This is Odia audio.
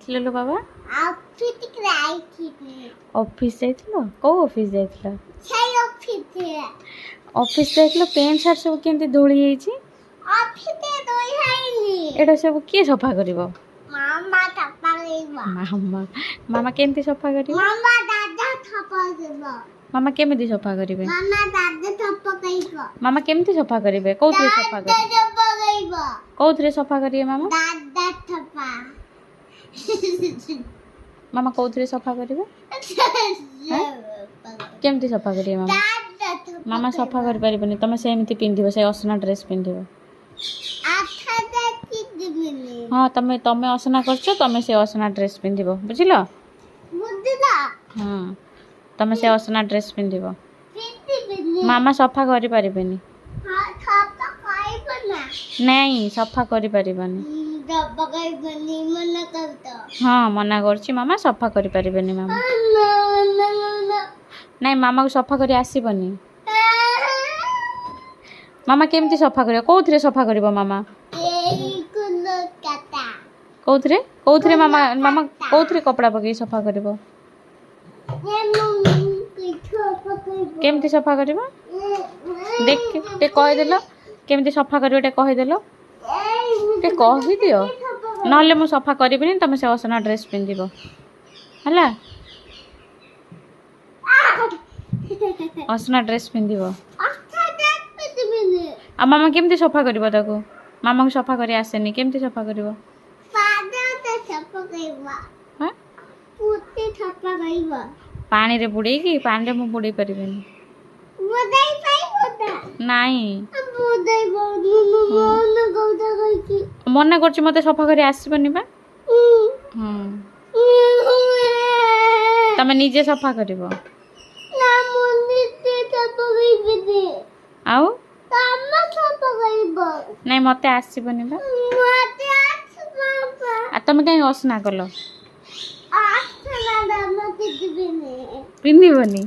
ଯାଇଥିଲ ଲୋ ବାବା? ଅଫିସ ଯାଇଥିଲ? କୋଉ ଅଫିସ ଯାଇଥିଲ? ଅଫିସ ଯାଇଥିଲ, ପ୍ୟାଣ୍ଟ ସାର୍ଟ ସବୁ କେମିତି ଧୋଳି ହେଇଛି? ଏଇଟା ସବୁ କିଏ ସଫା କରିବ? ମାମା କେମିତି ସଫା କରିବ? ମାମା କେମିତି ସଫା କରିବେ? ମାମା କେମିତି ସଫା କରିବେ? କୋଉଥିରେ ସଫା କରିବେ? କୋଉଥିରେ ସଫା କରିବେ ମାମା? ମାମା କୋଉଥିରେ ସଫା କରିବେ? କେମିତି ସଫା କରିବେ ମାମା? ମାମା ସଫା କରିପାରିବନି, ତମେ ସେମିତି ପିନ୍ଧିବ, ସେ ଅସନା ଡ୍ରେସ୍ ପିନ୍ଧିବ। ହଁ ତମେ ଅସନା କରୁଛ, ତମେ ସେ ଅସନା ଡ୍ରେସ୍ ପିନ୍ଧିବ, ବୁଝିଲ? ହଁ ତମେ ସେ ଅସନା ଡ୍ରେସ୍ ପିନ୍ଧିବ। ମାମା ସଫା କରିପାରିବେନି। ନାଇଁ ସଫା କରିପାରିବନି। ହଁ ମନା କରୁଛି, ମାମା ସଫା କରିପାରିବେନି। ମାମା ନାଇଁ, ମାମାକୁ ସଫା କରି ଆସିବନି। ମାମା କେମିତି ସଫା କରିବ? କୋଉଥିରେ ସଫା କରିବ ମାମା? କୋଉଥିରେ କୋଉଥିରେ ମାମା ମାମା କୋଉଥିରେ କପଡ଼ା ପକେଇ ସଫା କରିବ? କେମିତି ସଫା କରିବ? ଦେଖ ଟିକେ କହିଦେଲ, କେମିତି ସଫା କରିବ ଟିକେ କହିଦେଲ, ଟିକେ କହିଦିଅ, ନହେଲେ ମୁଁ ସଫା କରିବିନି, ତମେ ସେ ଅସନା ଡ୍ରେସ୍ ପିନ୍ଧିବ, ହେଲା? ଅସନା ଡ୍ରେସ୍ ପିନ୍ଧିବ। ଆଉ ମାମା କେମିତି ସଫା କରିବ ତାକୁ? ମାମାକୁ ସଫା କରି ଆସେନି, କେମିତି ସଫା କରିବ? ପାଣିରେ ବୁଡ଼େଇକି? ପାଣିରେ ମୁଁ ବୁଡ଼େଇ ପାରିବିନି। ନାଇଁ ମନା କରୁଛି, ମତେ ସଫା କରି ଆସିବନି ବା। ତମେ ନିଜେ ସଫା କରିବ। ଆଉ ନାଇଁ ମତେ ଆସିବନି ବା। ଆଉ ତମେ କାହିଁ ଅସନା କଲ? ପିନ୍ଧିବନି?